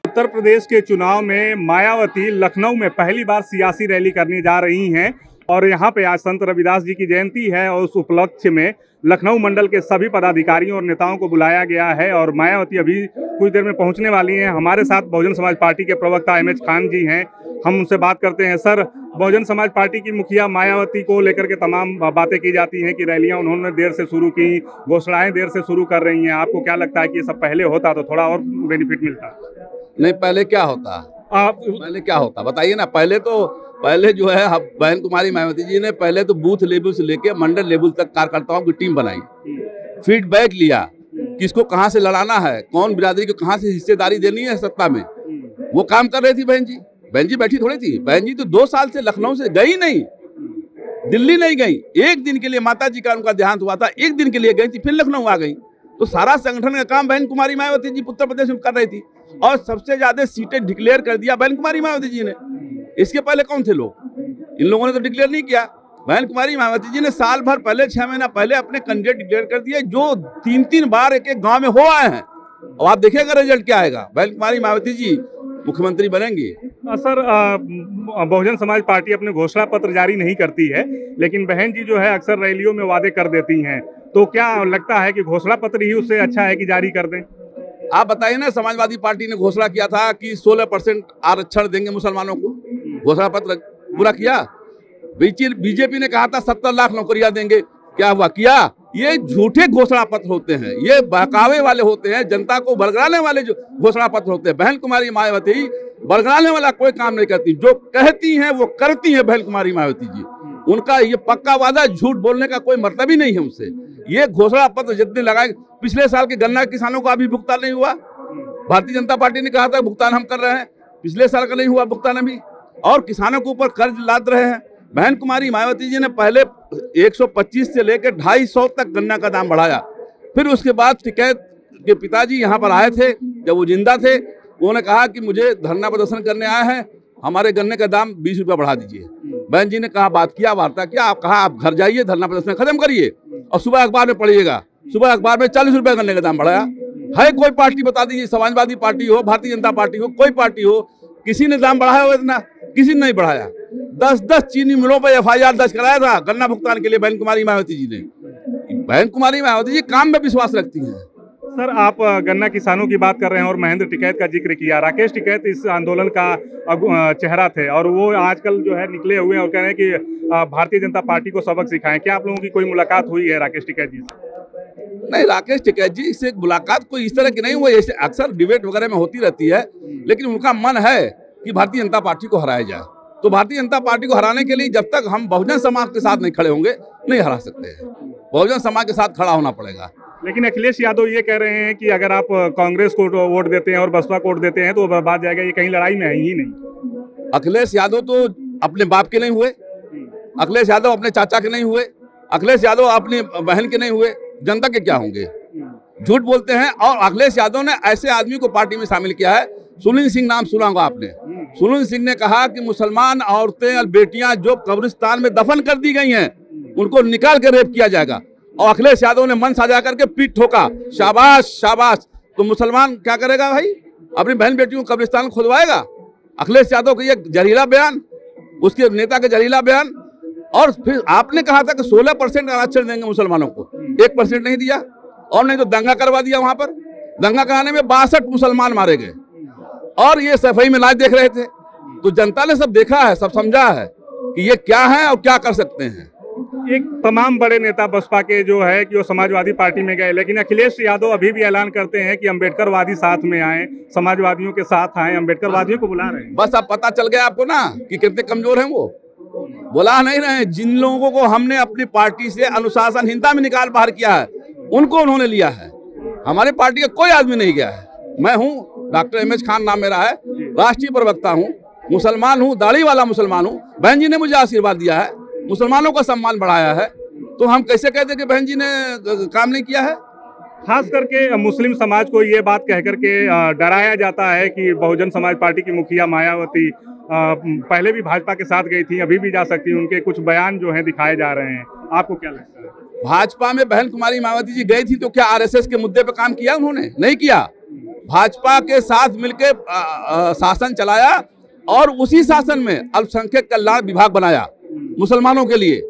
उत्तर प्रदेश के चुनाव में मायावती लखनऊ में पहली बार सियासी रैली करने जा रही हैं और यहाँ पे आज संत रविदास जी की जयंती है और उस उपलक्ष्य में लखनऊ मंडल के सभी पदाधिकारियों और नेताओं को बुलाया गया है और मायावती अभी कुछ देर में पहुँचने वाली हैं। हमारे साथ बहुजन समाज पार्टी के प्रवक्ता एमएच खान जी हैं, हम उनसे बात करते हैं। सर, बहुजन समाज पार्टी की मुखिया मायावती को लेकर के तमाम बातें की जाती हैं कि रैलियां उन्होंने देर से शुरू की, घोषणाएं देर से शुरू कर रही हैं। आपको क्या लगता है कि ये सब पहले होता तो थोड़ा और बेनिफिट मिलता? नहीं, पहले क्या होता, पहले क्या होता बताइए ना। पहले जो है बहन कुमारी मायावती जी ने पहले तो बूथ लेवल से लेके मंडल लेवल तक कार्यकर्ताओं की टीम बनाई, फीडबैक लिया, किसको कहां से लड़ाना है, कौन बिरादरी को कहां से हिस्सेदारी देनी है सत्ता में, वो काम कर रही थी बहन जी। बहन जी बैठी थोड़ी थी, बहन जी तो 2 साल से लखनऊ से गई नहीं, दिल्ली नहीं गई। एक दिन के लिए माता जी का उनका देहांत हुआ था, एक दिन के लिए गई थी, फिर लखनऊ आ गई। तो सारा संगठन का काम बहन कुमारी मायावती जी उत्तर प्रदेश में कर रही थी और सबसे ज्यादा सीटें डिक्लेयर कर दिया बहन कुमारी मायावती जी ने। इसके पहले कौन थे लोग? इन लोगों ने तो डिक्लेयर नहीं किया। बहन कुमारी मायावती जी ने साल भर पहले, 6 महीना पहले अपने कैंडिडेट डिक्लेयर कर दिए, जो 3-3 बार एक गांव में हो आए हैं। और आप देखिएगा रिजल्ट क्या आएगा। बहन कुमारी मायावती जी मुख्यमंत्री बनेंगी। सर, बहुजन समाज पार्टी अपने घोषणा पत्र जारी नहीं करती है, लेकिन बहन जी जो है अक्सर रैलियों में वादे कर देती हैं, तो क्या लगता है कि घोषणा पत्र ही उससे अच्छा है कि जारी कर दें? आप बताइए ना, समाजवादी पार्टी ने घोषणा किया था कि 16% आरक्षण देंगे मुसलमानों को, घोषणा पत्र पूरा किया। बीजेपी ने कहा था 70 लाख नौकरियां देंगे, क्या हुआ? किया? ये झूठे घोषणा पत्र होते हैं, ये बहकावे वाले होते हैं, जनता को बरगलाने वाले जो घोषणा पत्र होते हैं। बहन कुमारी मायावती बरगलाने वाला कोई काम नहीं करती, जो कहती हैं वो करती हैं बहन कुमारी मायावती जी। उनका ये पक्का वादा, झूठ बोलने का कोई मतलब ही नहीं है उनसे। ये घोषणा पत्र जितने लगाए, पिछले साल के गन्ना किसानों का अभी भुगतान नहीं हुआ। भारतीय जनता पार्टी ने कहा था भुगतान हम कर रहे हैं, पिछले साल का नहीं हुआ भुगतान अभी, और किसानों के ऊपर कर्ज लाद रहे हैं। बहन कुमारी मायावती जी ने पहले 125 से लेकर 250 तक गन्ना का दाम बढ़ाया। फिर उसके बाद टिकैत के पिताजी यहाँ पर आए थे, जब वो जिंदा थे, उन्होंने कहा कि मुझे धरना प्रदर्शन करने आए हैं, हमारे गन्ने का दाम 20 रुपया बढ़ा दीजिए। बहन जी ने कहा, बात किया, वार्ता किया, आप कहा आप घर जाइए, धरना प्रदर्शन खत्म करिए और सुबह अखबार में पढ़िएगा। सुबह अखबार में 40 रुपये गन्ने का दाम बढ़ाया है। कोई पार्टी बता दीजिए, समाजवादी पार्टी हो, भारतीय जनता पार्टी हो, कोई पार्टी हो, किसी ने दाम बढ़ाया हो इतना? किसी ने नहीं बढ़ाया। 10-10 चीनी मिलों पर FIR दर्ज कराया था गन्ना भुगतान के लिए बहन कुमारी मायावती जी ने। बहन कुमारी मायावती जी काम में विश्वास रखती हैं। सर, आप गन्ना किसानों की बात कर रहे हैं और महेंद्र टिकैत का जिक्र किया। राकेश टिकैत इस आंदोलन का चेहरा थे और वो आजकल जो है निकले हुए हैं और कह रहे हैं कि भारतीय जनता पार्टी को सबक सिखाएं। क्या आप लोगों की कोई मुलाकात हुई है राकेश टिकैत जी से? नहीं, राकेश टिकैत जी से मुलाकात कोई इस तरह की नहीं हुई, जैसे अक्सर डिबेट वगैरह में होती रहती है, लेकिन उनका मन है कि भारतीय जनता पार्टी को हराया जाए। तो भारतीय जनता पार्टी को हराने के लिए जब तक हम बहुजन समाज के साथ नहीं खड़े होंगे, नहीं हरा सकते हैं। बहुजन समाज के साथ खड़ा होना पड़ेगा। लेकिन अखिलेश यादव ये कह रहे हैं कि अगर आप कांग्रेस को वोट देते हैं और बसपा को वोट देते हैं तो बर्बाद जाएगा, ये कहीं लड़ाई में है ही नहीं। अखिलेश यादव तो अपने बाप के नहीं हुए, अखिलेश यादव अपने चाचा के नहीं हुए, अखिलेश यादव अपनी बहन के नहीं हुए, जनता के क्या होंगे? झूठ बोलते हैं। और अखिलेश यादव ने ऐसे आदमी को पार्टी में शामिल किया है, सुनील सिंह नाम सुना होगा आपने। सुनील सिंह ने कहा कि मुसलमान औरतें और बेटियां जो कब्रिस्तान में दफन कर दी गई हैं, उनको निकाल कर रेप किया जाएगा। और अखिलेश यादव ने मन साझा करके पीठ ठोका, शाबाश शाबाश। तो मुसलमान क्या करेगा भाई? अपनी बहन बेटियों को कब्रिस्तान खुदवाएगा? अखिलेश यादव का ये जहरीला बयान, उसके नेता का जहरीला बयान। और फिर आपने कहा था कि 16% आरक्षण देंगे मुसलमानों को, 1% नहीं दिया, और नहीं तो दंगा करवा दिया। वहां पर दंगा कराने में 62 मुसलमान मारे गए और ये सफाई में लाइव देख रहे थे। तो जनता ने सब देखा है, सब समझा है कि ये क्या है और क्या कर सकते हैं। एक तमाम बड़े नेता बसपा के जो है कि वो समाजवादी पार्टी में गए, लेकिन अखिलेश यादव अभी भी ऐलान करते हैं कि अम्बेडकरवादी साथ में आए, समाजवादियों के साथ आए, अम्बेडकरवादियों को बुला रहे हैं। बस अब पता चल गया आपको ना कि कितने कमजोर हैं वो। बुला नहीं रहे, जिन लोगों को हमने अपनी पार्टी से अनुशासनहीनता में निकाल बाहर किया है, उनको उन्होंने लिया है। हमारे पार्टी का कोई आदमी नहीं गया है। मैं हूँ, डॉक्टर एमएच खान नाम मेरा है, राष्ट्रीय प्रवक्ता हूँ, मुसलमान हूँ, दाढ़ी वाला मुसलमान हूँ। बहन जी ने मुझे आशीर्वाद दिया है, मुसलमानों का सम्मान बढ़ाया है, तो हम कैसे कहते कि बहन जी ने काम नहीं किया है? खास करके मुस्लिम समाज को ये बात कह करके डराया जाता है कि बहुजन समाज पार्टी की मुखिया मायावती पहले भी भाजपा के साथ गई थी, अभी भी जा सकती है, उनके कुछ बयान जो हैं दिखाए जा रहे हैं। आपको क्या लगता है? भाजपा में बहन कुमारी मायावती जी गई थी तो क्या आरएसएस के मुद्दे पर काम किया उन्होंने? नहीं किया। भाजपा के साथ मिलकर शासन चलाया और उसी शासन में अल्पसंख्यक कल्याण विभाग बनाया मुसलमानों के लिए,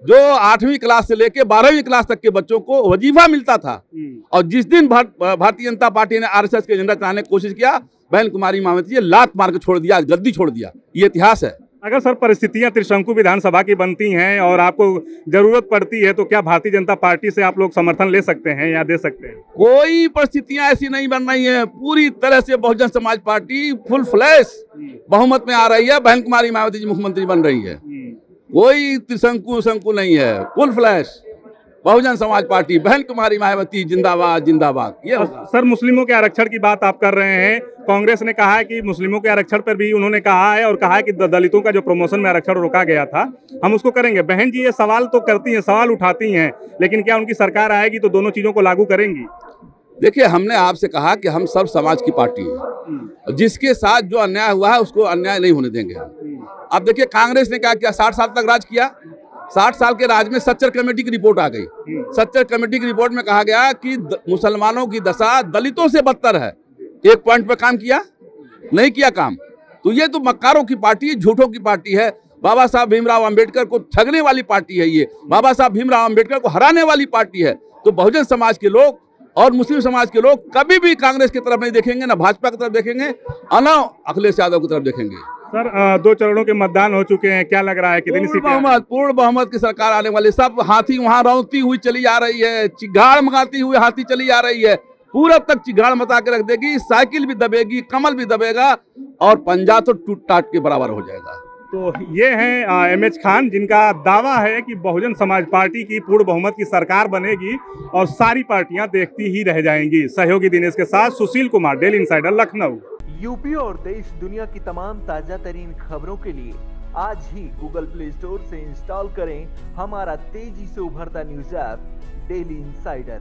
जो 8वीं क्लास से लेकर 12वीं क्लास तक के बच्चों को वजीफा मिलता था। और जिस दिन भारतीय जनता पार्टी ने आरएसएस के एजेंडा चलाने की कोशिश किया, बहन कुमारी मायावती जी लात मार के छोड़ दिया, गद्दी छोड़ दिया। ये इतिहास है। अगर सर परिस्थितियां त्रिशंकु विधानसभा की बनती हैं और आपको जरूरत पड़ती है तो क्या भारतीय जनता पार्टी से आप लोग समर्थन ले सकते हैं या दे सकते हैं? कोई परिस्थितियां ऐसी नहीं बन रही है। पूरी तरह से Bahujan Samaj party full flash बहुमत में आ रही है। बहन कुमारी मायावती जी मुख्यमंत्री बन रही है। कोई त्रिशंकु नहीं है, full flash Bahujan Samaj party, बहन कुमारी मायावती जिंदाबाद जिंदाबाद। ये सर मुस्लिमों के आरक्षण की बात आप कर रहे हैं, कांग्रेस ने कहा है कि मुस्लिमों के आरक्षण पर भी उन्होंने कहा है और कहा है कि दलितों का जो प्रमोशन में आरक्षण रोका गया था हम उसको करेंगे। बहन जी ये सवाल तो करती हैं, सवाल उठाती हैं, लेकिन क्या उनकी सरकार आएगी तो दोनों चीजों को लागू करेंगी? देखिए, हमने आपसे कहा कि हम सब समाज की पार्टी है, जिसके साथ जो अन्याय हुआ है उसको अन्याय नहीं होने देंगे। अब देखिए कांग्रेस ने क्या किया, 60 साल तक राज किया। 60 साल के राज में सच्चर कमेटी की रिपोर्ट आ गई। सच्चर कमेटी की रिपोर्ट में कहा गया कि मुसलमानों की दशा दलितों से बदतर है। एक पॉइंट पे काम किया? नहीं किया काम। तो ये तो मक्कारों की पार्टी है, झूठों की पार्टी है। बाबा साहब भीमराव अंबेडकर को ठगने वाली पार्टी है ये। बाबा साहब भीमराव अंबेडकर को हराने वाली पार्टी है। तो बहुजन समाज के लोग और मुस्लिम समाज के लोग कभी भी कांग्रेस की तरफ नहीं देखेंगे, ना भाजपा की तरफ देखेंगे, ना अखिलेश यादव की तरफ देखेंगे। सर 2 चरणों के मतदान हो चुके हैं, क्या लग रहा है कितनी सीटें? पूर्ण बहुमत की सरकार आने वाली। सब हाथी वहां रौंदती हुई चली जा रही है, चिगाड़ मगाती हुई हाथी चली जा रही है। पूरब तक चिगाड़ मचा के रख देगी, साइकिल भी दबेगी, कमल भी दबेगा और पंजा तो टूट टाट के बराबर हो जाएगा। तो ये हैं एमएच खान, जिनका दावा है कि बहुजन समाज पार्टी की पूर्ण बहुमत की सरकार बनेगी और सारी पार्टियां देखती ही रह जाएंगी। सहयोगी दिनेश के साथ Sushil Kumar, Daily Insider, Lucknow. UP और देश दुनिया की तमाम ताजा तरीन खबरों के लिए आज ही गूगल प्ले स्टोर से इंस्टॉल करें हमारा तेजी से उभरता न्यूज ऐप डेली इंसाइडर।